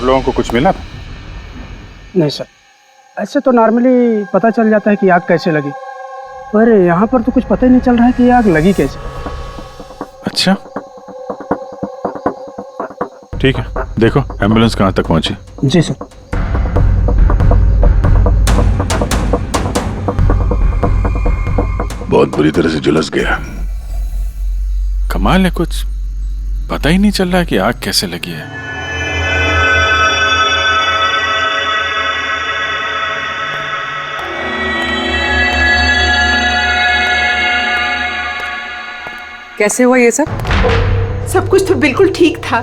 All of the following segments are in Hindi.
लोगों को कुछ मिला? नहीं सर, ऐसे तो नॉर्मली पता चल जाता है कि आग कैसे लगी, पर यहाँ पर तो कुछ पता ही नहीं चल रहा है कि आग लगी कैसे। अच्छा ठीक है, देखो एम्बुलेंस कहाँ तक पहुंची। जी सर। बहुत बुरी तरह से झुलस गया। कमाल है, कुछ पता ही नहीं चल रहा है कि आग कैसे लगी है। कैसे हुआ ये सब? सब कुछ तो बिल्कुल ठीक था,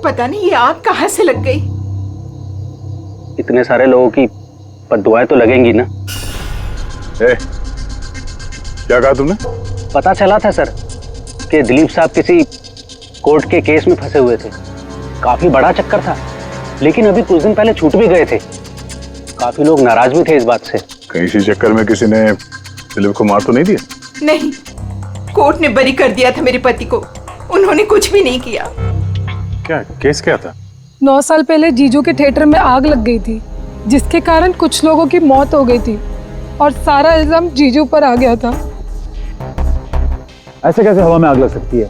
पता नहीं ये आग कहाँ से लग गई। इतने सारे लोगों की बद्दुआएं तो लगेंगी ना। क्या कहा तुमने? पता चला था सर कि दिलीप साहब किसी कोर्ट के केस में फंसे हुए थे। काफी बड़ा चक्कर था, लेकिन अभी कुछ दिन पहले छूट भी गए थे। काफी लोग नाराज भी थे इस बात से। कहीं इसी चक्कर में किसी ने दिलीप को मार तो नहीं दिया? नहीं, कोर्ट ने बरी कर दिया था मेरे पति को, उन्होंने कुछ भी नहीं किया। क्या केस क्या था? 9 साल पहले जीजू के थिएटर में आग लग गई थी, जिसके कारण कुछ लोगों की मौत हो गई थी और सारा इल्जाम जीजू पर आ गया था। ऐसे कैसे हवा में आग लग सकती है?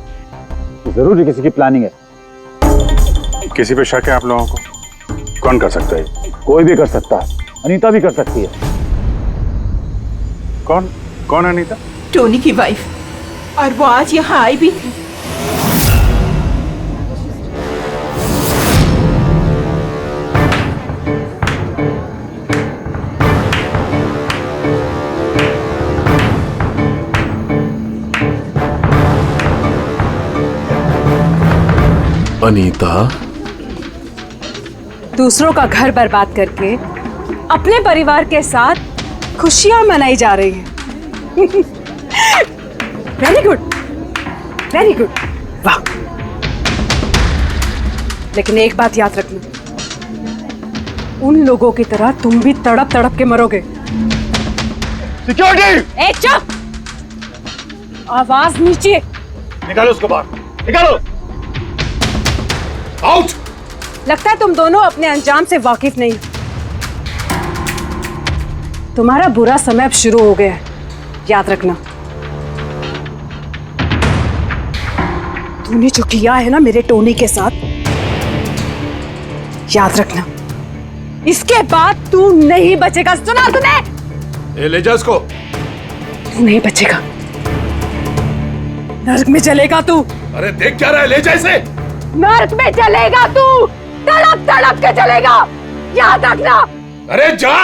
जरूर किसी की प्लानिंग है। किसी पे शक है आप लोगों को? कौन कर सकता है? कोई भी कर सकता है, अनीता भी कर सकती है। कौन कौन अनीता? टोनी की वाइफ, और वो आज यहाँ आई भी थी। अनीता, दूसरों का घर बर्बाद करके अपने परिवार के साथ खुशियां मनाई जा रही हैं। वेरी गुड, वेरी गुड, वाह। लेकिन एक बात याद रखना, उन लोगों की तरह तुम भी तड़प तड़प के मरोगे। सिक्योरिटी! ए चुप! आवाज नीचे। निकालो उसको बाहर, निकालो! आउट! लगता है तुम दोनों अपने अंजाम से वाकिफ नहीं। तुम्हारा बुरा समय अब शुरू हो गया है, याद रखना। तूने जो किया है ना मेरे टोनी के साथ, याद रखना, इसके बाद तू नहीं बचेगा। सुना तूने? ले जा इसको। तू नहीं बचेगा, नर्क में चलेगा तू। अरे देख क्या रहा है, ले जा इसे। नर्क में चलेगा तू, तड़प तड़प के चलेगा, याद रखना। अरे जा।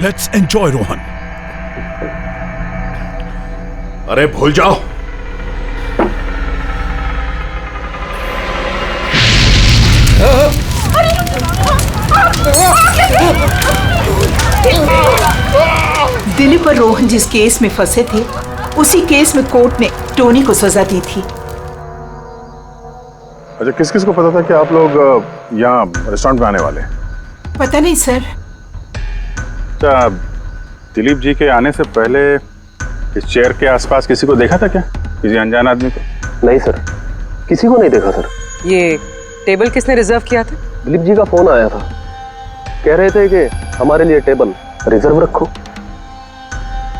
Let's enjoy Rohan. अरे भूल जाओ। दिलीप और रोहन जिस केस में फंसे थे, उसी केस में कोर्ट ने टोनी को सजा दी थी। अच्छा, किस किस को पता था कि आप लोग यहाँ रेस्टोरेंट में आने वाले हैं? पता नहीं सर। अच्छा, दिलीप जी के आने से पहले इस चेयर के आसपास किसी को देखा था क्या? किसी अनजान आदमी को? नहीं सर, किसी को नहीं देखा सर। ये टेबल किसने रिजर्व किया था? दिलीप जी का फोन आया था, कह रहे थे कि हमारे लिए टेबल रिजर्व रखो।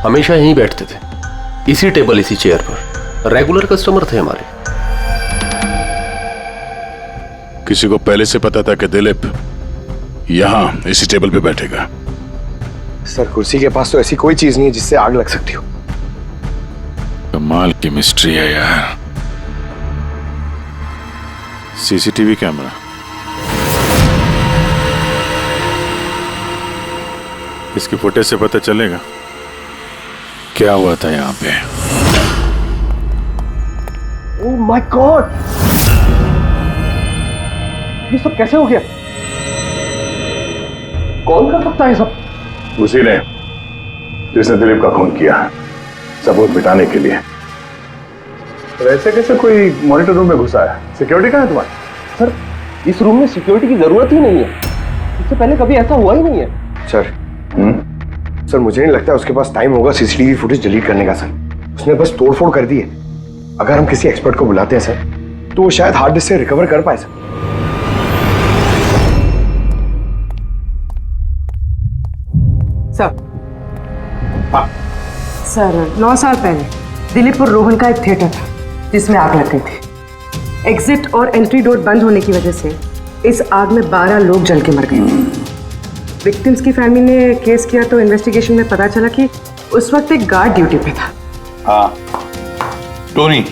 हमेशा यहीं बैठते थे, इसी टेबल इसी चेयर पर, रेगुलर कस्टमर थे हमारे। किसी को पहले से पता था कि दिलीप यहाँ इसी टेबल पे बैठेगा? सर, कुर्सी के पास तो ऐसी कोई चीज नहीं है जिससे आग लग सकती हो। कमाल की मिस्ट्री है यार। सीसीटीवी कैमरा, इसकी फुटेज से पता चलेगा क्या हुआ था यहाँ पे। ओह माय गॉड, ये सब कैसे हो गया? कौन कर सकता है ये सब? उसी ने जिसने दिलीप का खून किया, सबूत मिटाने के लिए। तो ऐसे कैसे कोई मॉनिटर रूम में घुसा है? सिक्योरिटी कहाँ है तुम्हारी? सर, इस रूम में सिक्योरिटी की जरूरत ही नहीं है, इससे पहले कभी ऐसा हुआ ही नहीं है। सर, सर मुझे नहीं लगता उसके पास टाइम होगा सीसीटीवी फुटेज डिलीट करने का। सर, उसने बस तोड़फोड़ कर दी है। अगर हम किसी एक्सपर्ट को बुलाते हैं सर तो वो शायद हार्ड डिस्क से रिकवर कर पाए सर। सर 9 साल पहले दिलीप और रोहन का एक थिएटर था जिसमें आग लग गई थी। एग्जिट और एंट्री डोर बंद होने की वजह से इस आग में 12 लोग जल के मर गए। विक्टिम्स की फैमिली ने केस किया तो इन्वेस्टिगेशन में पता चला कि उस वक्त एक गार्ड ड्यूटी पे था। हाँ, टोनी।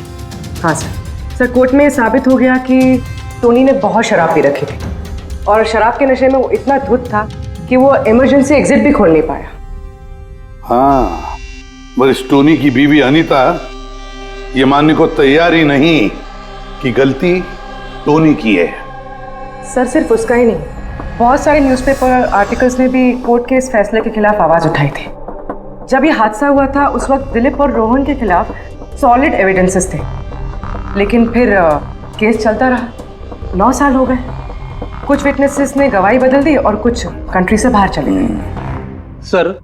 हाँ सर कोर्ट में साबित हो गया कि टोनी ने बहुत शराब पी रखी थी और शराब के नशे में वो इतना धुत था कि वो इमरजेंसी एग्जिट भी खोल नहीं पाया। हाँ, बस टोनी की बीवी अनीता ये मानने को तैयार ही नहीं कि गलती टोनी की है। सर सिर्फ उसका ही नहीं, बहुत सारे न्यूज़पेपर आर्टिकल्स ने भी कोर्ट के इस फैसले के खिलाफ आवाज उठाई थी। जब ये हादसा हुआ था उस वक्त दिलीप और रोहन के खिलाफ सॉलिड एविडेंसेस थे, लेकिन फिर केस चलता रहा। 9 साल हो गए। कुछ विटनेसेस ने गवाही बदल दी और कुछ कंट्री से बाहर चले गए। सर,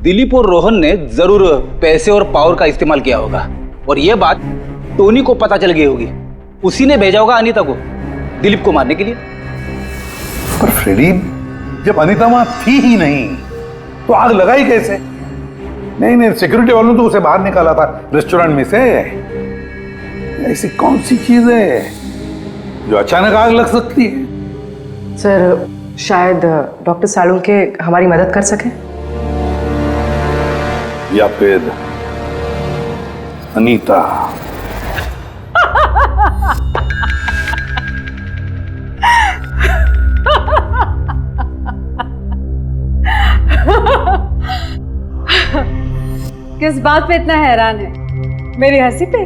दिलीप और रोहन ने जरूर पैसे और पावर का इस्तेमाल किया होगा और यह बात टोनी को पता चल गई होगी। उसी ने भेजा होगा अनीता को दिलीप को मारने के लिए। पर फ्रेडी, जब अनीता वहां थी ही नहीं तो आग लगाई कैसे? नहीं, सिक्योरिटी वालों ने तो उसे बाहर निकाला था रेस्टोरेंट में से। ऐसी कौन सी चीज है जो अचानक आग लग सकती है? सर शायद डॉक्टर सालुंके हमारी मदद कर सके, या फिर अनीता। किस बात पे इतना हैरान है? मेरी हंसी पे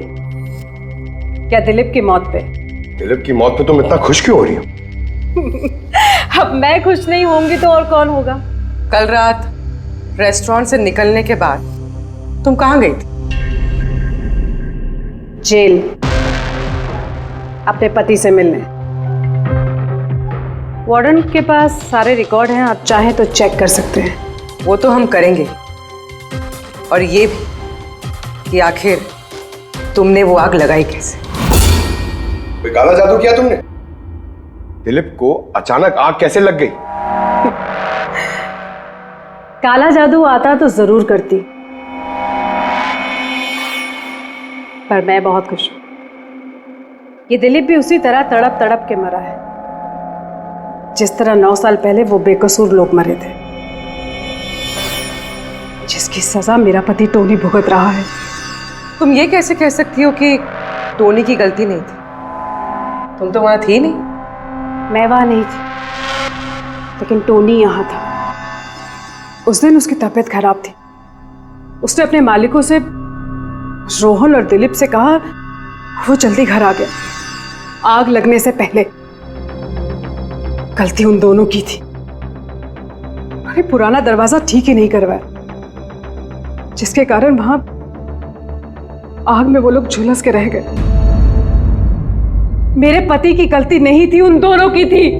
क्या दिलीप की मौत पे? दिलीप की मौत पे तुम इतना खुश क्यों हो रही हो? अब मैं खुश नहीं होंगी तो और कौन होगा? कल रात रेस्टोरेंट से निकलने के बाद तुम कहाँ गई थी? जेल, अपने पति से मिलने। वार्डन के पास सारे रिकॉर्ड हैं, आप चाहें तो चेक कर सकते हैं। वो तो हम करेंगे, और ये भी कि आखिर तुमने वो आग लगाई कैसे? कोई काला जादू किया तुमने? दिलीप को अचानक आग कैसे लग गई? काला जादू आता तो जरूर करती, पर मैं बहुत खुश हूं। ये दिलीप भी उसी तरह तड़प तड़प के मरा है जिस तरह 9 साल पहले वो बेकसूर लोग मरे थे, जिसकी सजा मेरा पति टोनी भुगत रहा है। तुम ये कैसे कह सकती हो कि टोनी की गलती नहीं थी? तुम तो वहां थी नहीं। मैं वहां नहीं थी, लेकिन टोनी यहाँ था। उस दिन उसकी तबीयत खराब थी। उसने अपने मालिकों से, रोहन और दिलीप से कहा वो जल्दी घर आ गया आग लगने से पहले। गलती उन दोनों की थी। अरे पुराना दरवाजा ठीक ही नहीं करवाया, जिसके कारण वहां आग में वो लोग झुलस के रह गए। मेरे पति की गलती नहीं थी, उन दोनों की थी।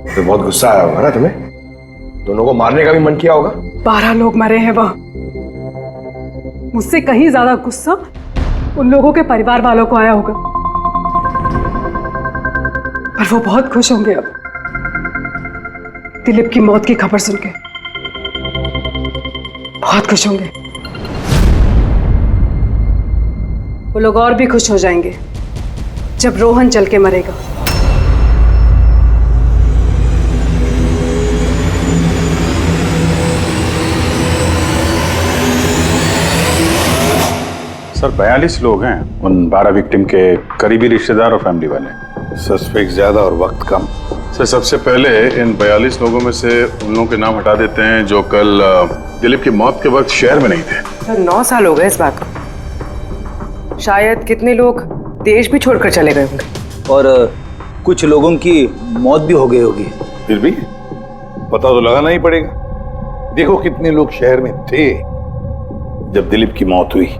तो बहुत गुस्सा आया होगा ना तुम्हें? दोनों को मारने का भी मन किया होगा? 12 लोग मरे हैं वहां। मुझसे कहीं ज्यादा गुस्सा उन लोगों के परिवार वालों को आया होगा, पर वो बहुत खुश होंगे अब दिलीप की मौत की खबर सुन के। बहुत खुश होंगे। वो लोग और भी खुश हो जाएंगे जब रोहन चल के मरेगा। सर 42 लोग हैं, उन 12 विक्टिम के करीबी रिश्तेदार और फैमिली वाले। सस्पेक्ट ज्यादा और वक्त कम। सर सबसे पहले इन 42 लोगों में से उन लोगों के नाम हटा देते हैं जो कल दिलीप की मौत के वक्त शहर में नहीं थे। सर 9 साल हो गए इस बात को। शायद कितने लोग देश भी छोड़कर चले गए होंगे, और कुछ लोगों की मौत भी हो गई होगी। फिर भी पता तो लगाना ही पड़ेगा। देखो कितने लोग शहर में थे जब दिलीप की मौत हुई।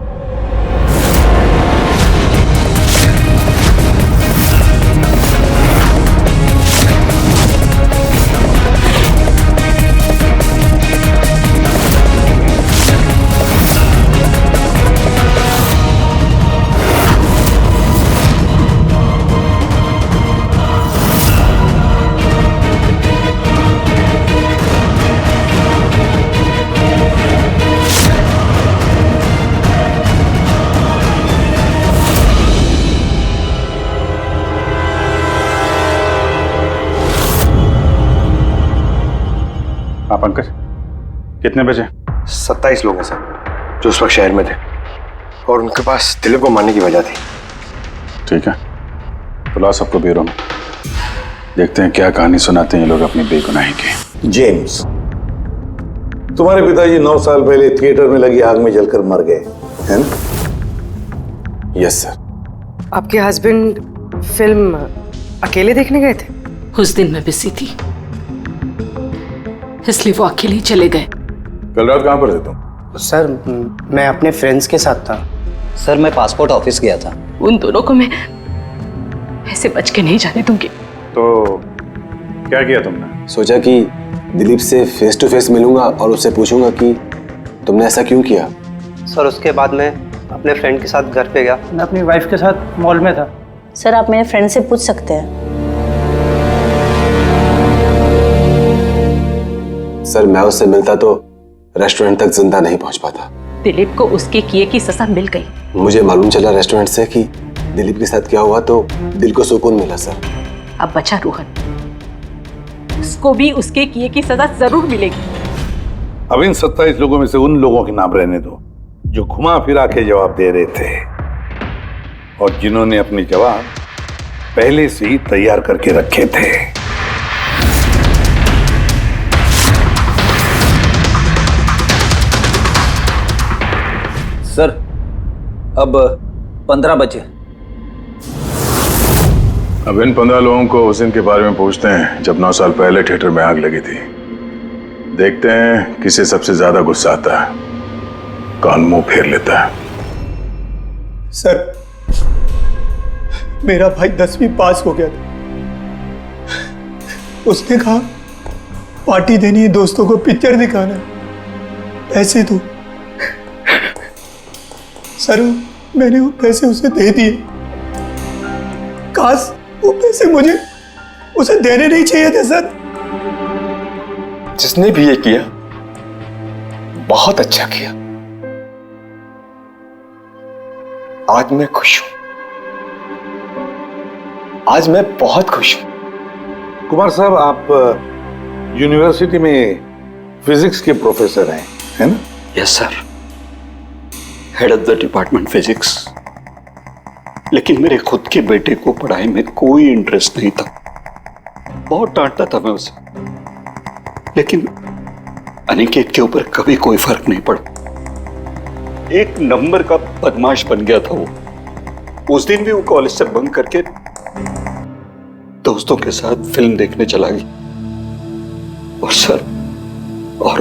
हाँ पंकज, कितने बजे? 27 लोग हैं सर जो उस वक्त शहर में थे और उनके पास दिलीप को मारने की वजह थी। ठीक है, बुलाओ सबको ब्यूरो में, देखते हैं क्या कहानी सुनाते हैं ये लोग अपनी बेगुनाही की। जेम्स, तुम्हारे पिताजी 9 साल पहले थिएटर में लगी आग में जलकर मर गए, है ना? Yes sir. आपके हस्बैंड फिल्म अकेले देखने गए थे? उस दिन मैं बिजी थी, इसलिए वो अकेले ही चले गए। कल रात कहाँ पर थे तुम? सर मैं अपने फ्रेंड्स के साथ था। सर मैं पासपोर्ट ऑफिस गया था। उन दोनों को मैं ऐसे बच के नहीं जाने दूंगी। तो क्या किया तुमने? सोचा कि दिलीप से फेस टू फेस मिलूंगा और उससे पूछूंगा कि तुमने ऐसा क्यों किया। सर उसके बाद मैं अपने फ्रेंड के साथ घर पे गया। मैं अपनी वाइफ के साथ मॉल में था। सर आप मेरे फ्रेंड से पूछ सकते हैं। सर मैं उससे मिलता तो रेस्टोरेंट तक जिंदा नहीं पहुंच पाता। दिलीप को उसके किए की सजा मिल गई। मुझे मालूम चला रेस्टोरेंट से कि दिलीप के साथ क्या हुआ तो दिल को सुकून मिला सर। अब बचा रोहन, उसको भी उसके किए की सजा जरूर मिलेगी। अब इन 27 लोगों में से उन लोगों के नाम रहने दो जो घुमा फिरा के जवाब दे रहे थे और जिन्होंने अपने जवाब पहले से ही तैयार करके रखे थे। सर अब 15 बजे। अब इन 15 लोगों को उस दिन के बारे में पूछते हैं जब 9 साल पहले थिएटर में आग लगी थी। देखते हैं किसे सबसे ज्यादा गुस्सा आता है, कौन मुंह फेर लेता है। सर मेरा भाई 10वीं पास हो गया था। उसने कहा पार्टी देनी है, दोस्तों को पिक्चर दिखाना है, पैसे दो। सर मैंने वो पैसे उसे दे दिए। काश वो पैसे मुझे उसे देने नहीं चाहिए थे सर। जिसने भी ये किया बहुत अच्छा किया। आज मैं खुश हूं, आज मैं बहुत खुश हूं। कुमार साहब आप यूनिवर्सिटी में फिजिक्स के प्रोफेसर हैं, है ना? Yes sir, head of the department physics. लेकिन मेरे खुद के बेटे को पढ़ाई में कोई इंटरेस्ट नहीं था। बहुत डांटता था मैं उसे, लेकिन अनिकेत के ऊपर कभी कोई फर्क नहीं पड़ा। एक नंबर का बदमाश बन गया था वो। उस दिन भी वो कॉलेज से बंक करके दोस्तों के साथ फिल्म देखने चला गया और सर और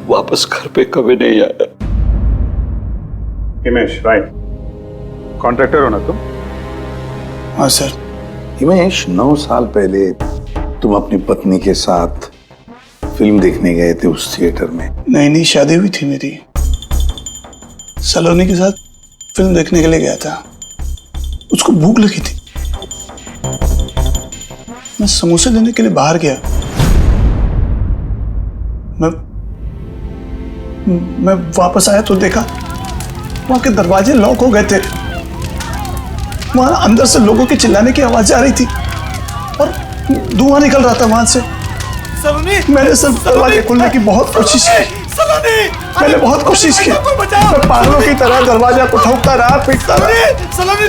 वापस घर पे कभी नहीं आया। हिमेश, राइट, कॉन्ट्रैक्टर हो ना तुम? हाँ सर। हिमेश, 9 साल पहले तुम अपनी पत्नी के साथ फिल्म देखने गए थे उस थिएटर में। नई नई शादी हुई थी मेरी। सलोनी के साथ फिल्म देखने के लिए गया था। उसको भूख लगी थी। मैं समोसे लेने के लिए बाहर गया। मैं वापस आया तो देखा वहां के दरवाजे लॉक हो गए थे। वहां अंदर से लोगों के चिल्लाने की आवाज आ रही थी और धुआं निकल रहा था वहां से। मैंने सब दरवाजे खोलने की बहुत कोशिश की। मैंने बहुत कोशिश की। मैं पागलों की तरह दरवाजा को ठोकता रहा, पीटता रहा। सलोनी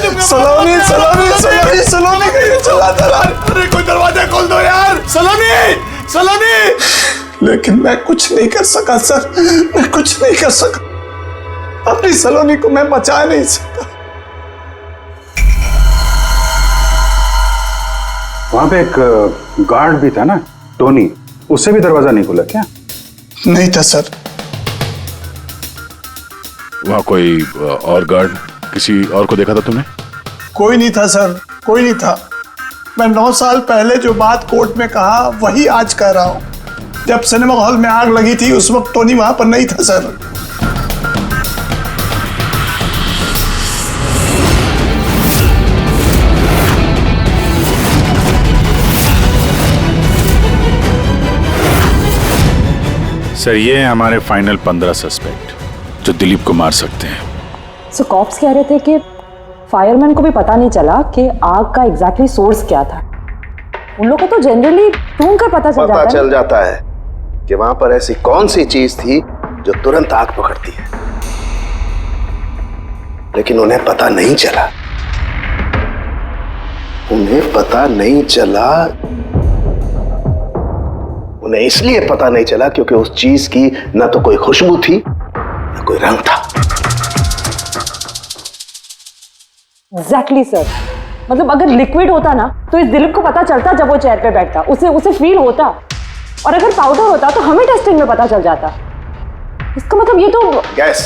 चिल्लाता रहा, अरे कोई दरवाजा खोल दो यार, सलोनी। लेकिन मैं कुछ नहीं कर सका सर, मैं कुछ नहीं कर सका। अपनी सलोनी को मैं बचा नहीं सका। वहां पे एक गार्ड भी था ना, टोनी, उससे भी दरवाजा नहीं खुला क्या? नहीं था सर। वहां कोई और गार्ड, किसी और को देखा था तुमने? कोई नहीं था सर, कोई नहीं था। मैं 9 साल पहले जो बात कोर्ट में कहा वही आज कह रहा हूं। जब सिनेमा हॉल में आग लगी थी उस वक्त टोनी वहां पर नहीं था सर। सर ये हैं हमारे फाइनल 15 सस्पेक्ट जो दिलीप को मार सकते हैं। सो कॉप्स कह रहे थे कि फायरमैन को भी पता नहीं चला कि आग का एग्जैक्टली सोर्स क्या था। उन लोगों को तो जनरली ढूंढ कर पता चल जाता है जाता है कि वहां पर ऐसी कौन सी चीज थी जो तुरंत आग पकड़ती है, लेकिन उन्हें पता नहीं चला। उन्हें पता नहीं चला। उन्हें इसलिए पता नहीं चला क्योंकि उस चीज की न तो कोई खुशबू थी न कोई रंग था। Exactly sir. मतलब अगर लिक्विड होता ना तो इस दिलीप को पता चलता जब वो चेयर पे बैठता, उसे फील होता। और अगर पाउडर होता तो हमें टेस्टिंग में पता चल जाता। इसका मतलब ये तो गैस,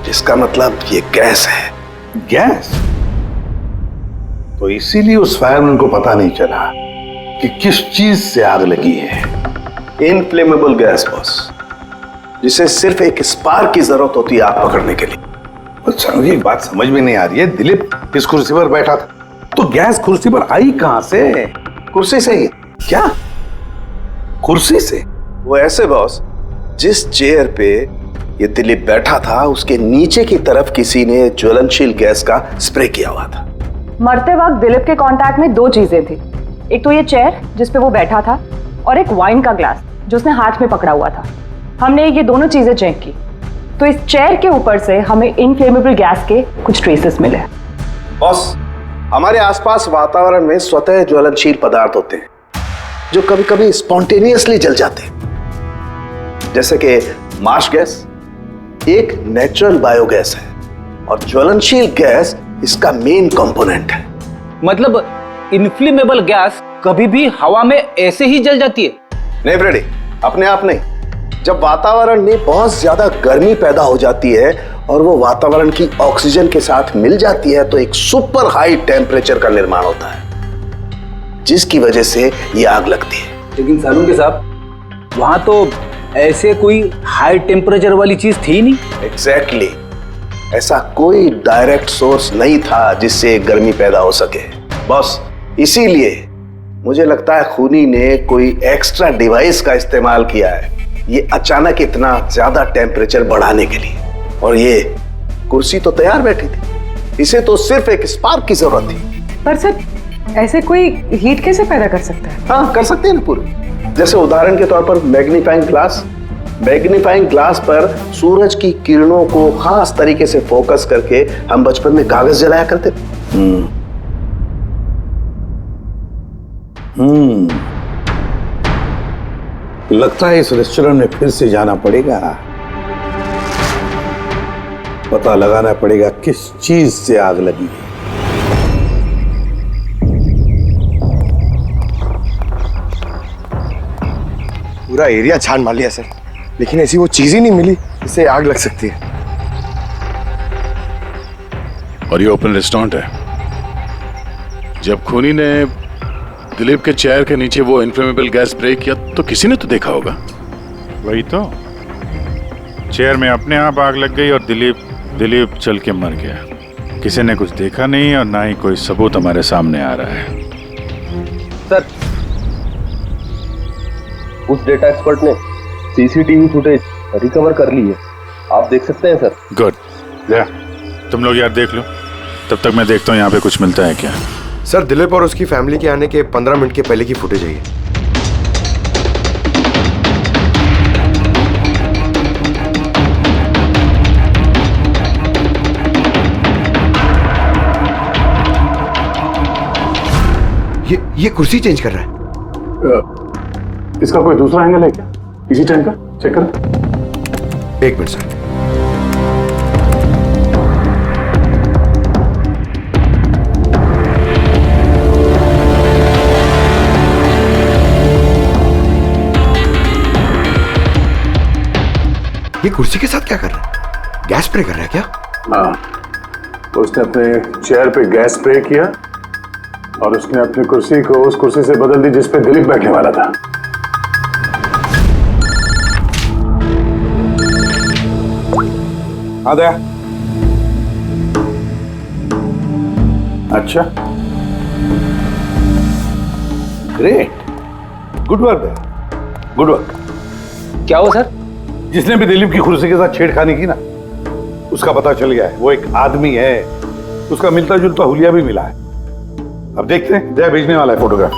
जिसका मतलब ये गैस है। गैस? तो इसीलिए उस फायरमैन को पता नहीं चला कि किस चीज से आग लगी है। इनफ्लेमेबल गैस बॉस, जिसे सिर्फ एक स्पार्क की जरूरत होती है आग पकड़ने के लिए। अच्छा, मुझे एक बात समझ में नहीं आ रही है। दिलीप इस कुर्सी पर बैठा था तो गैस कुर्सी पर आई कहां से? कुर्सी से ही। क्या? कुर्सी से? वो ऐसे बॉस, जिस चेयर पे ये दिलीप बैठा था उसके नीचे की तरफ किसी ने ज्वलनशील गैस का स्प्रे किया हुआ था। मरते वक्त दिलीप के कांटेक्ट में दो चीजें थी। एक तो ये चेयर जिस पे वो बैठा था और एक वाइन का ग्लास जो उसने हाथ में पकड़ा हुआ था। हमने ये दोनों चीजें चेक की तो इस चेयर के ऊपर से हमें इनफ्लेमेबल गैस के कुछ ट्रेसेस मिले। बॉस, हमारे आसपास वातावरण में स्वतः ज्वलनशील पदार्थ होते हैं जो कभी कभी स्पॉन्टेनियसली जल जाते हैं, जैसे कि मार्श गैस एक नेचुरल बायोगैस है और ज्वलनशील गैस इसका मेन कंपोनेंट है। मतलब इनफ्लेमेबल गैस कभी भी हवा में ऐसे ही जल जाती है? नहीं फ्रेडी, अपने आप नहीं। जब वातावरण में बहुत ज्यादा गर्मी पैदा हो जाती है और वो वातावरण की ऑक्सीजन के साथ मिल जाती है तो एक सुपर हाई टेम्परेचर का निर्माण होता है, जिसकी वजह से ये आग लगती है। लेकिन सालून साहब, वहां तो ऐसे कोई हाई टेम्परेचर वाली चीज थी नहीं। एग्जैक्टली, ऐसा कोई डायरेक्ट सोर्स नहीं था जिससे गर्मी पैदा हो सके बॉस। इसीलिए मुझे लगता है खूनी ने कोई एक्स्ट्रा डिवाइस का इस्तेमाल किया है ये अचानक इतना ज्यादा टेम्परेचर बढ़ाने के लिए। और ये कुर्सी तो तैयार बैठी थी, इसे तो सिर्फ एक स्पार्क की जरूरत थी। पर सर, ऐसे कोई हीट कैसे पैदा कर सकता है? हाँ, कर सकते हैं ना पूरे। जैसे उदाहरण के तौर पर मैग्नीफाइंग ग्लास। मैग्नीफाइंग ग्लास पर सूरज की किरणों को खास तरीके से फोकस करके हम बचपन में कागज जलाया करते थे। लगता है इस रेस्टोरेंट में फिर से जाना पड़ेगा। पता लगाना पड़ेगा किस चीज से आग लगी है। पूरा एरिया छान मार लिया सर, लेकिन ऐसी वो चीज ही नहीं मिली जिससे आग लग सकती है। और ये ओपन रेस्टोरेंट है। जब खूनी ने दिलीप के चेयर के नीचे वो इनफ्लेमेबल गैस स्प्रे किया तो किसी ने तो देखा होगा। वही तो, चेयर में अपने आप आग लग गई और दिलीप चल के मर गया। किसी ने कुछ देखा नहीं और ना ही कोई सबूत हमारे सामने आ रहा है। सर, उस डेटा एक्सपर्ट ने सीसीटीवी फुटेज रिकवर कर ली है, आप देख सकते हैं सर। गुड, तुम लोग यार देख लो, तब तक मैं देखता हूँ यहाँ पे कुछ मिलता है क्या। सर, दिलीप और उसकी फैमिली के आने के 15 मिनट के पहले की फुटेज है ये। ये कुर्सी चेंज कर रहा है। इसका कोई दूसरा एंगल है क्या इसी टाइम का? चेक करो। एक मिनट सर। ये कुर्सी के साथ क्या कर रहा है? गैस स्प्रे कर रहा है क्या? हाँ, उसने अपने चेयर पे गैस स्प्रे किया और उसने अपनी कुर्सी को उस कुर्सी से बदल दी जिस पे दिलीप बैठने वाला था। आ गया। अच्छा, great, good work, good work. क्या हुआ सर? जिसने भी दिलीप की कुर्सी के साथ छेड़खानी की ना, उसका पता चल गया है। वो एक आदमी है, उसका मिलता जुलता हुलिया भी मिला है। अब देखते हैं, जया भेजने वाला है फोटोग्राफ।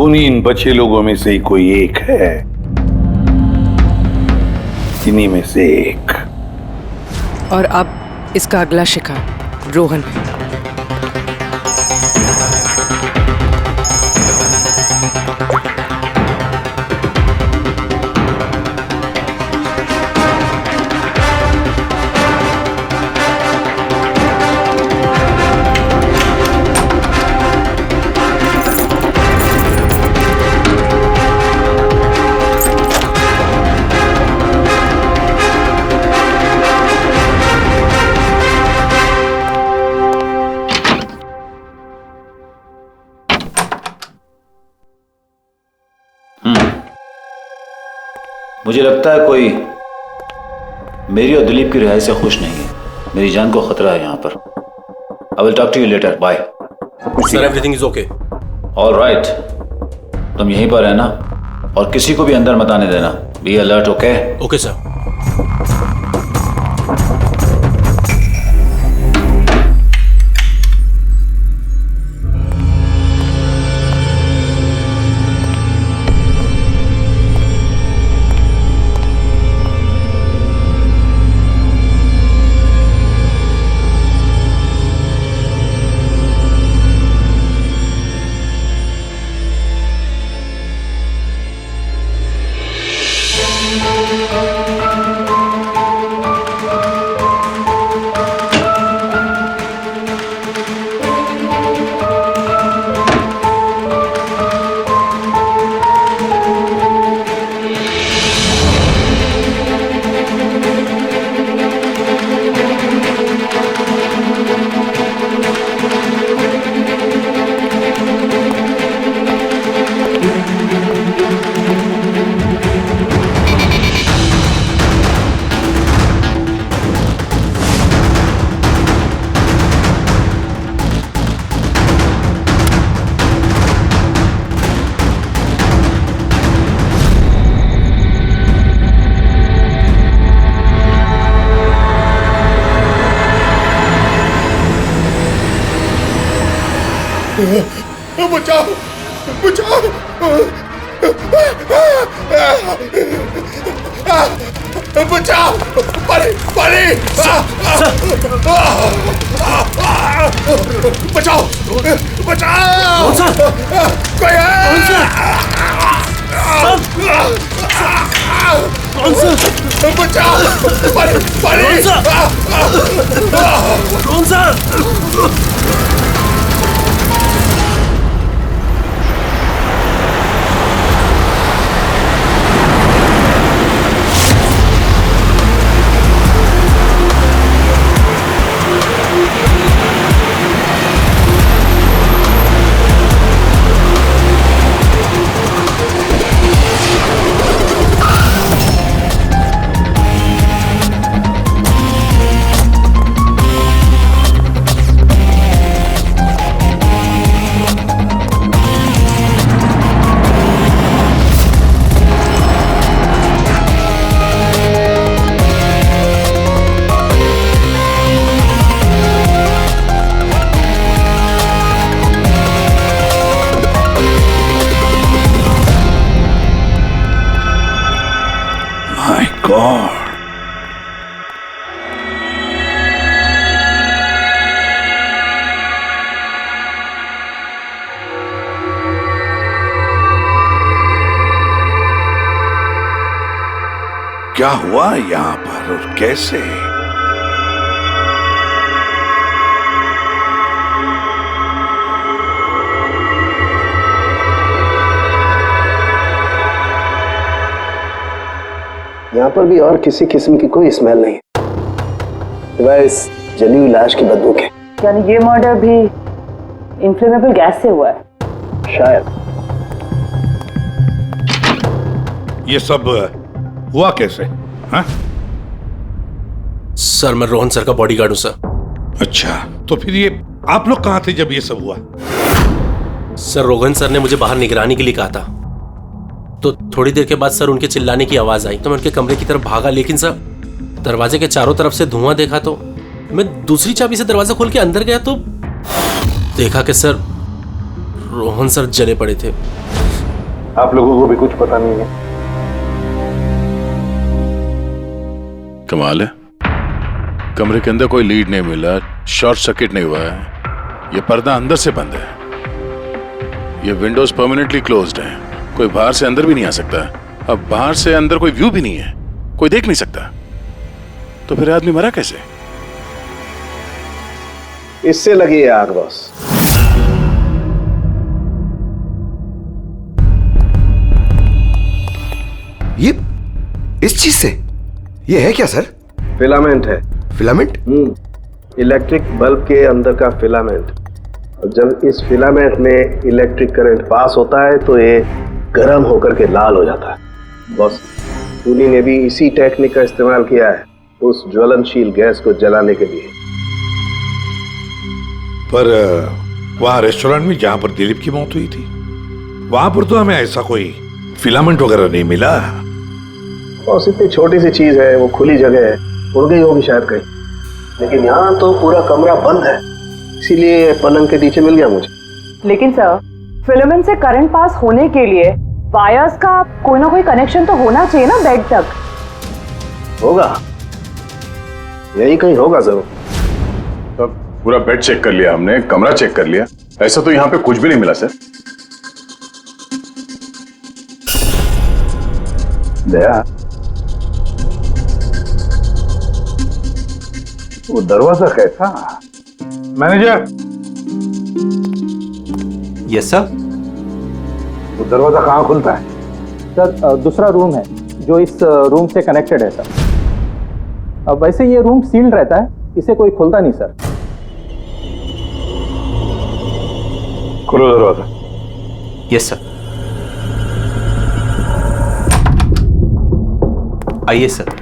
खूनी इन बचे लोगों में से ही कोई एक है, इन्हीं में से एक। और अब इसका अगला शिकार रोहन है। मुझे लगता है कोई मेरी और दिलीप की रिहाई से खुश नहीं है। मेरी जान को खतरा है यहाँ पर। I will talk to you later, bye. Sir everything is okay. All right, तुम यहीं पर रहना और किसी को भी अंदर मत आने देना। Be alert, okay? Okay sir. बचाओ बचाओ, बचाओ, पानी पानी, बचाओ बचाओ, कोई है? बचाओ, पानी पानी, कौन सा? क्या हुआ यहाँ पर और कैसे? यहाँ पर भी और किसी किस्म की कोई स्मेल नहीं, सिवाय इस जली हुई लाश की बदबू के। यानी ये मर्डर भी इन्फ्लेमेबल गैस से हुआ है? शायद। ये सब हुआ कैसे? हाँ? सर मैं रोहन सर का बॉडीगार्ड हूं सर। अच्छा, तो फिर ये आप लोग कहां थे जब ये सब हुआ? सर रोहन सर ने मुझे बाहर निगरानी के लिए कहा था, तो थोड़ी देर के बाद सर उनके चिल्लाने की आवाज आई तो मैं उनके कमरे की तरफ भागा, लेकिन सर दरवाजे के चारों तरफ से धुआं देखा तो मैं दूसरी चाबी से दरवाजा खोल के अंदर गया तो देखा कि सर रोहन सर जले पड़े थे। आप लोगों को भी कुछ पता नहीं है। कमाल है, कमरे के अंदर कोई लीड नहीं मिला, शॉर्ट सर्किट नहीं हुआ है, ये पर्दा अंदर से बंद है, ये विंडोज परमानेंटली क्लोज्ड है, कोई बाहर से अंदर भी नहीं आ सकता। अब बाहर से अंदर कोई व्यू भी नहीं है, कोई देख नहीं सकता, तो फिर आदमी मरा कैसे? इससे लगी है आग बॉस। ये इस चीज से ये है क्या सर? फिलामेंट है। फिलामेंट? इलेक्ट्रिक बल्ब के अंदर का फिलामेंट। और जब इस फिलामेंट में इलेक्ट्रिक करंट पास होता है तो ये गर्म होकर के लाल हो जाता है। बॉस, खूनी ने भी इसी टेक्निक का इस्तेमाल किया है उस ज्वलनशील गैस को जलाने के लिए। पर वहां रेस्टोरेंट में जहां पर दिलीप की मौत हुई थी, वहां पर तो हमें ऐसा कोई फिलामेंट वगैरह नहीं मिला। और इतनी छोटी सी चीज है, वो खुली जगह है, उड़ गई होगी शायद कहीं, लेकिन यहाँ तो पूरा कमरा बंद है, इसीलिए पलंग के नीचे मिल गया मुझे। लेकिन सर, फिलामेंट से करंट पास होने के लिए वायर्स का कोई ना कोई कनेक्शन तो होना चाहिए ना बेड तक। होगा, यही कहीं होगा जरूर। तो पूरा बेड चेक कर लिया हमने, कमरा चेक कर लिया, ऐसा तो यहाँ पे कुछ भी नहीं मिला सर। दया, वो दरवाजा कैसा? मैनेजर। Yes sir. वो दरवाजा कहाँ खुलता है? सर दूसरा रूम है जो इस रूम से कनेक्टेड है सर। अब वैसे ये रूम सील्ड रहता है, इसे कोई खोलता नहीं सर। खोलो दरवाजा। Yes sir. आइए सर।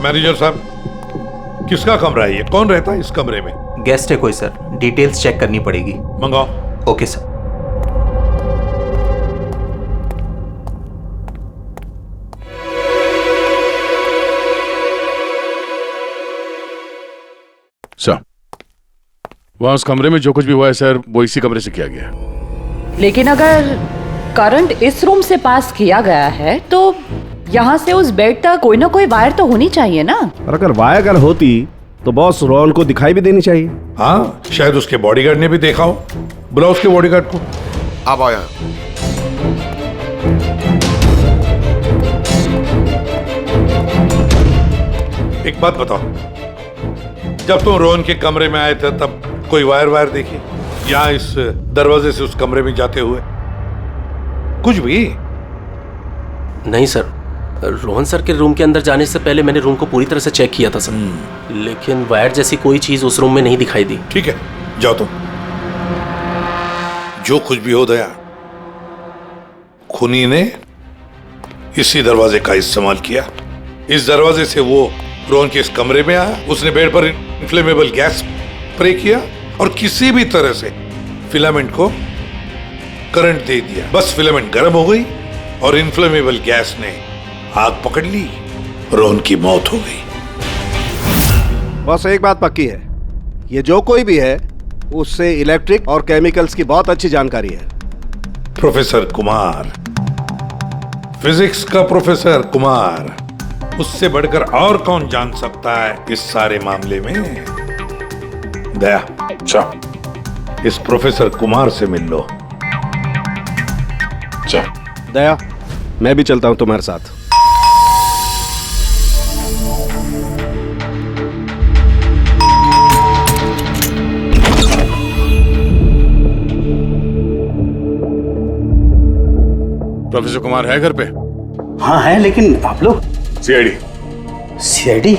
मैनेजर साहब, किसका कमरा है ये? कौन रहता है इस कमरे में? गेस्ट है कोई सर, डिटेल्स चेक करनी पड़ेगी। मंगाओ। Okay sir. सर, वहां उस कमरे में जो कुछ भी हुआ है सर, वो इसी कमरे से किया गया। लेकिन अगर करंट इस रूम से पास किया गया है तो यहाँ से उस बेड तक कोई ना कोई वायर तो होनी चाहिए ना। और अगर वायर अगर होती तो बॉस रोहन को दिखाई भी देनी चाहिए। हाँ, शायद उसके बॉडीगार्ड ने भी देखा हो। बुलाओ उसके बॉडीगार्ड को। आप आया। एक बात बताओ, जब तुम रोहन के कमरे में आए थे तब कोई वायर देखी या इस दरवाजे से उस कमरे में जाते हुए कुछ भी? नहीं सर, रोहन सर के रूम के अंदर जाने से पहले मैंने रूम को पूरी तरह से चेक किया था सर, लेकिन वायर जैसी कोई चीज उस रूम में नहीं दिखाई दी। ठीक है, जाओ तुम। जो कुछ भी हो दया, खूनी ने इसी दरवाजे का इस्तेमाल किया। इस दरवाजे से वो रोहन के इस कमरे में आया, उसने बेड पर इन्फ्लेमेबल गैस स्प्रे किया और किसी भी तरह से फिलामेंट को करंट दे दिया। बस फिलामेंट गर्म हो गई और इन्फ्लेमेबल गैस ने आग पकड़ ली, रोहन की मौत हो गई। बस एक बात पक्की है, ये जो कोई भी है उससे इलेक्ट्रिक और केमिकल्स की बहुत अच्छी जानकारी है। प्रोफेसर कुमार, फिजिक्स का प्रोफेसर कुमार, उससे बढ़कर और कौन जान सकता है इस सारे मामले में? दया, अच्छा, इस प्रोफेसर कुमार से मिल लो। अच्छा दया, मैं भी चलता हूं तुम्हारे साथ। प्रोफेसर कुमार है घर पे? हाँ है, लेकिन आप लोग? सीआईडी। सीआईडी?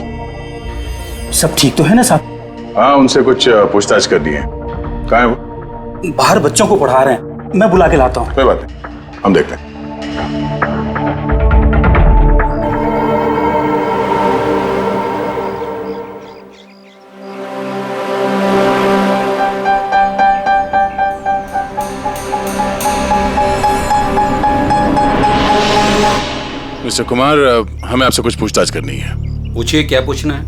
सब ठीक तो है ना साहब? हाँ, उनसे कुछ पूछताछ कर दी है। कहाँ है वो? बाहर बच्चों को पढ़ा रहे हैं, मैं बुला के लाता हूँ। कोई बात नहीं, हम देखते हैं। मिस्टर कुमार, हमें आपसे कुछ पूछताछ करनी है। पूछिए, क्या पूछना है?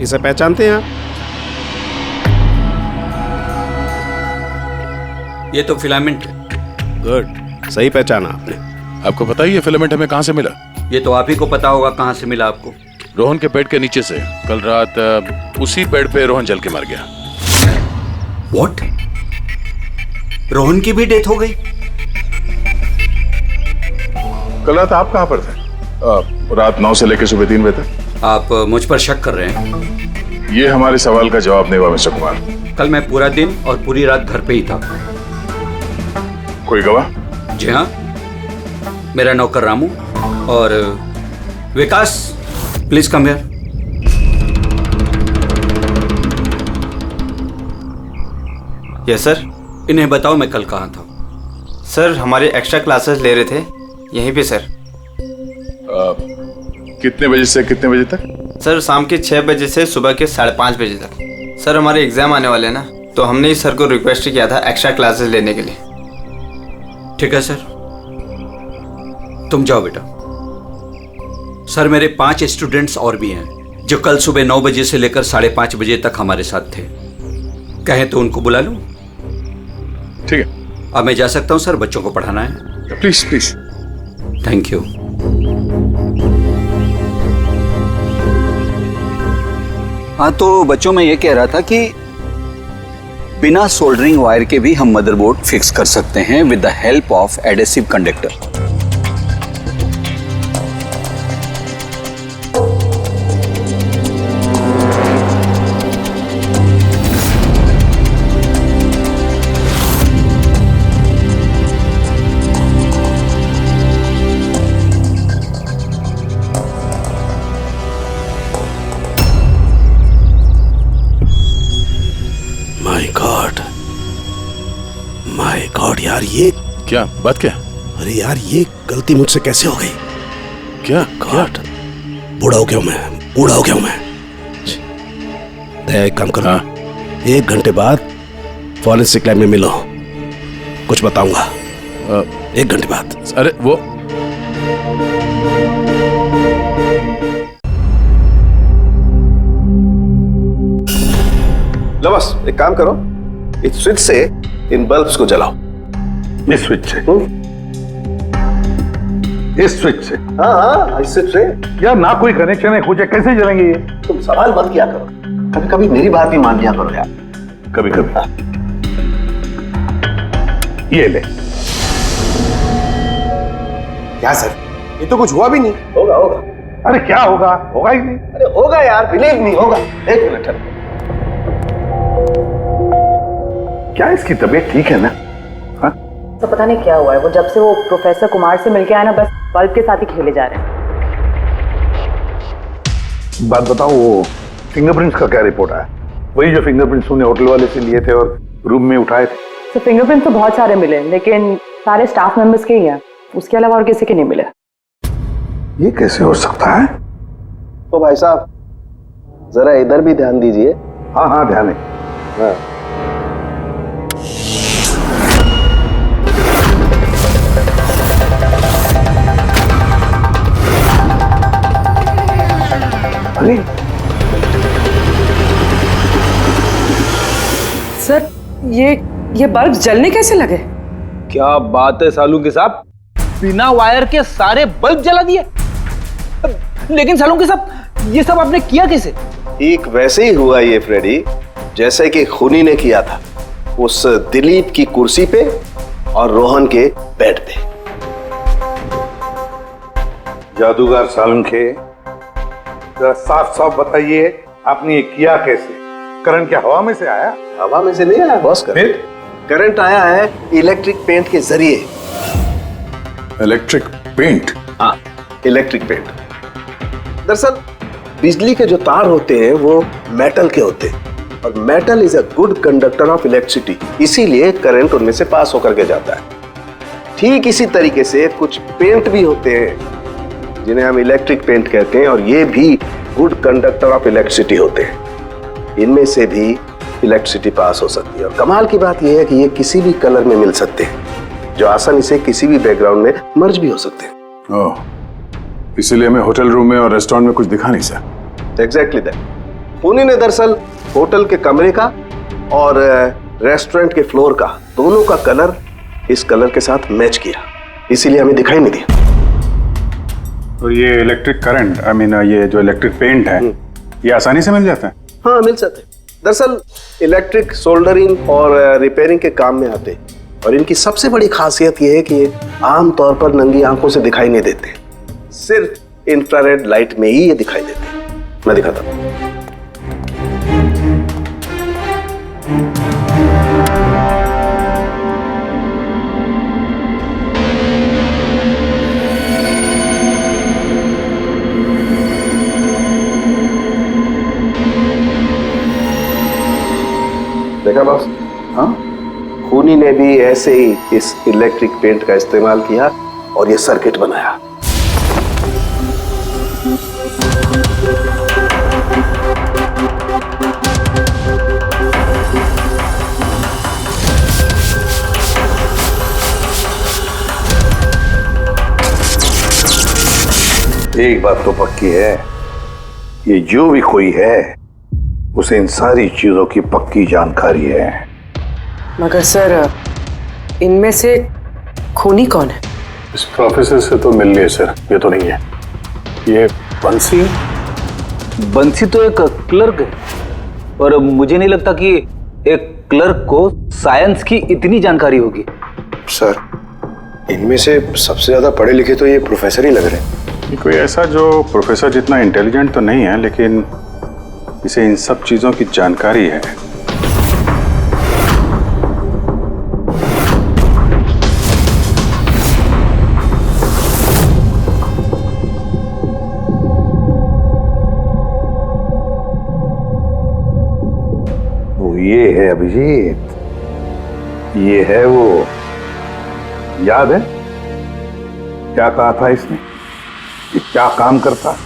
इसे पहचानते हैं आप? ये तो फिलामेंट है। गुड, सही पहचाना आपने। आपको पता ही ये फिलामेंट हमें कहाँ से मिला? ये तो आप ही को पता होगा कहाँ से मिला आपको। रोहन के बेड के नीचे से। कल रात उसी बेड पे रोहन जल के मर गया। व्हाट? रोहन की भी डेथ हो गई? कल रात आप कहाँ पर थे? रात 9 से लेकर सुबह 3 बजे तक। आप मुझ पर शक कर रहे हैं? ये हमारे सवाल का जवाब नहीं हुआ मिस्टर कुमार। कल मैं पूरा दिन और पूरी रात घर पे ही था। कोई गवाह? जी हाँ, मेरा नौकर रामू और Vikas. Please come here. Yes sir. इन्हें बताओ मैं कल कहाँ था। सर हमारे एक्स्ट्रा क्लासेस ले रहे थे यहीं पे सर। कितने बजे से कितने बजे तक? सर शाम के 6 बजे से सुबह के 5:30 बजे तक। सर हमारे एग्जाम आने वाले हैं ना, तो हमने इस सर को रिक्वेस्ट किया था एक्स्ट्रा क्लासेस लेने के लिए। ठीक है सर, तुम जाओ बेटा। सर मेरे 5 स्टूडेंट्स और भी हैं जो कल सुबह 9 बजे से लेकर 5:30 बजे तक हमारे साथ थे। कहें तो उनको बुला लूं? ठीक है, अब मैं जा सकता हूं सर, बच्चों को पढ़ाना है। Please please. Thank you. हाँ तो बच्चों में ये कह रहा था कि बिना सोल्डरिंग वायर के भी हम मदरबोर्ड फिक्स कर सकते हैं with the help of adhesive conductor. My God यार, ये क्या बात? क्या? अरे यार, ये गलती मुझसे कैसे हो गई? क्या? गॉड, बूढ़ा हो गया हूं मैं, बूढ़ा हो गया हूं मैं। एक काम करो, 1 घंटे बाद फॉरेंसिक लैब में मिलो, कुछ बताऊंगा। 1 घंटे बाद। अरे वो लो बस एक काम करो, इस स्विच से इन बल्ब्स को जलाओ। इस स्विच से? इस स्विच से? हाँ हाँ, इस स्विच से। यार ना कोई कनेक्शन है, कुछ है, कैसे जलेंगे ये? तुम सवाल मत किया करो, कभी कभी मेरी बात भी मान लिया करो यार। कभी कभी। ये ले। क्या सर, ये तो कुछ हुआ भी नहीं। होगा होगा। अरे क्या होगा? होगा ही नहीं। अरे होगा यार, बिलीव नहीं होगा। 1 मिनट। क्या इसकी तबीयत ठीक है ना? हाँ? तो पता नहीं क्या हुआ है, वो जब से वो प्रोफेसर कुमार से मिलके आया ना, बस बल्ब के साथ ही खेले जा रहे हैं। बात बताओ, वो फिंगरप्रिंट्स का क्या रिपोर्ट आया? वही जो फिंगरप्रिंट्स उन्हें होटल वाले से लिए थे और रूम में उठाए थे। तो फिंगरप्रिंट्स तो बहुत सारे मिले, लेकिन सारे स्टाफ मेंबर्स के ही हैं, उसके अलावा और किसी के नहीं मिले। ये कैसे हो सकता है? तो भाई साहब जरा इधर भी ध्यान दीजिए। हाँ हाँ, ध्यान है। हाँ। अरे सर, ये बल्ब जलने कैसे लगे? क्या बात है सालुंके साहब, बिना वायर के सारे बल्ब जला दिए। लेकिन सालुंके साहब, ये सब आपने किया कैसे? ठीक वैसे ही हुआ ये फ्रेडी, जैसे कि खूनी ने किया था उस दिलीप की कुर्सी पे और रोहन के बेड पे। जादूगर सालुंखे, जरा साफ साफ बताइए, आपने ये किया कैसे? करंट क्या हवा में से आया? हवा में से नहीं आया बॉस, करंट आया है इलेक्ट्रिक पेंट के जरिए। Electric paint? हाँ, इलेक्ट्रिक पेंट। दरअसल बिजली के जो तार होते हैं वो मेटल के होते हैं, और metal is a good conductor of electricity, इसीलिए करंट उनमें से पास होकर के जाता है। ठीक इसी तरीके से कुछ पेंट भी होते हैं जिन्हें हम इलेक्ट्रिक पेंट कहते हैं, और ये भी गुड कंडक्टर ऑफ इलेक्ट्रिसिटी होते हैं। इनमें से भी इलेक्ट्रिसिटी पास हो सकती है, और कमाल की बात यह है कि ये किसी भी कलर में मिल सकते हैं। जो आसानी से किसी भी बैकग्राउंड में मर्ज भी हो सकते हैं। ओह, इसीलिए हमें होटल रूम में और रेस्टोरेंट में कुछ दिखा नहीं सर। Exactly that. खूनी ने दरअसल होटल के कमरे का और रेस्टोरेंट के फ्लोर का दोनों का कलर इस कलर के साथ मैच किया, इसीलिए हमें दिखाई नहीं दिया। तो ये इलेक्ट्रिक करंट, आई मीन ये जो इलेक्ट्रिक पेंट है, ये आसानी से मिल जाता है? हाँ, मिल जाते हैं। दरअसल इलेक्ट्रिक सोल्डरिंग और रिपेयरिंग के काम में आते हैं, और इनकी सबसे बड़ी खासियत ये है कि ये आमतौर पर नंगी आंखों से दिखाई नहीं देते, सिर्फ इंफ्रारेड लाइट में ही ये दिखाई देते हैं। मैं दिखाता हूँ। देखा बॉस? हाँ, खूनी ने भी ऐसे ही इस इलेक्ट्रिक पेंट का इस्तेमाल किया और ये सर्किट बनाया। एक बात तो पक्की है, ये जो भी कोई है उसे इन सारी चीजों की पक्की जानकारी है। मगर सर, इनमें से खूनी कौन है? इस प्रोफेसर से तो मिल लिए सर, ये तो नहीं है। ये बंसी? बंसी तो एक क्लर्क है, और मुझे नहीं लगता कि एक क्लर्क को साइंस की इतनी जानकारी होगी। सर, इनमें से सबसे ज्यादा पढ़े लिखे तो ये प्रोफेसर ही लग रहे हैं। ये कोई ऐसा जो प्रोफेसर जितना इंटेलिजेंट तो नहीं है, लेकिन इसे इन सब चीजों की जानकारी है। वो ये है अभिजीत, ये है वो। याद है क्या कहा था इसने, कि क्या काम करता?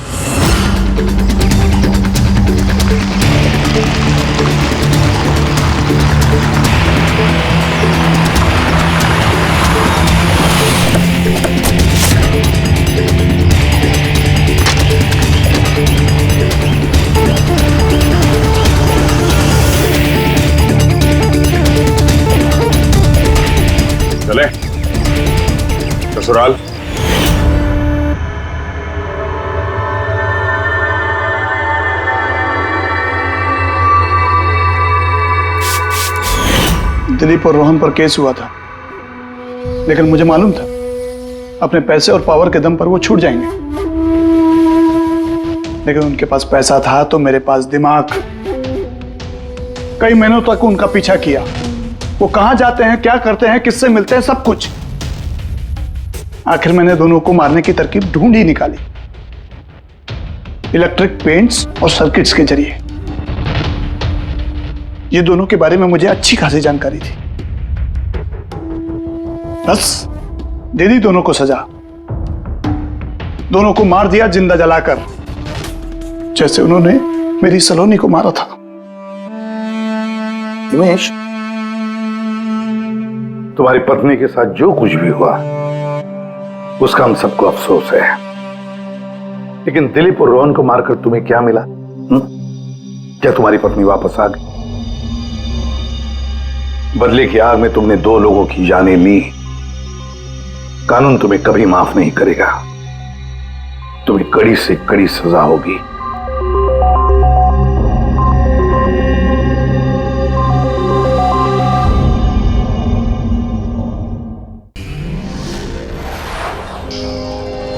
चले ससुराल। दिलीप और रोहन पर केस हुआ था, लेकिन मुझे मालूम था अपने पैसे और पावर के दम पर वो छूट जाएंगे। लेकिन उनके पास पैसा था तो मेरे पास दिमाग। कई महीनों तक उनका पीछा किया, वो कहां जाते हैं, क्या करते हैं, किससे मिलते हैं, सब कुछ। आखिर मैंने दोनों को मारने की तरकीब ढूंढ ही निकाली, इलेक्ट्रिक पेंट्स और सर्किट्स के जरिए। ये दोनों के बारे में मुझे अच्छी खासी जानकारी थी। बस दे दी दोनों को सजा, दोनों को मार दिया जिंदा जलाकर, जैसे उन्होंने मेरी सलोनी को मारा था। हिमेश, तुम्हारी पत्नी के साथ जो कुछ भी हुआ उसका हम सबको अफसोस है, लेकिन दिलीप और रोहन को मारकर तुम्हें क्या मिला? क्या तुम्हारी पत्नी वापस आ गई? बदले की आग में तुमने 2 लोगों की जानें ली। कानून तुम्हें कभी माफ नहीं करेगा, तुम्हें कड़ी से कड़ी सजा होगी।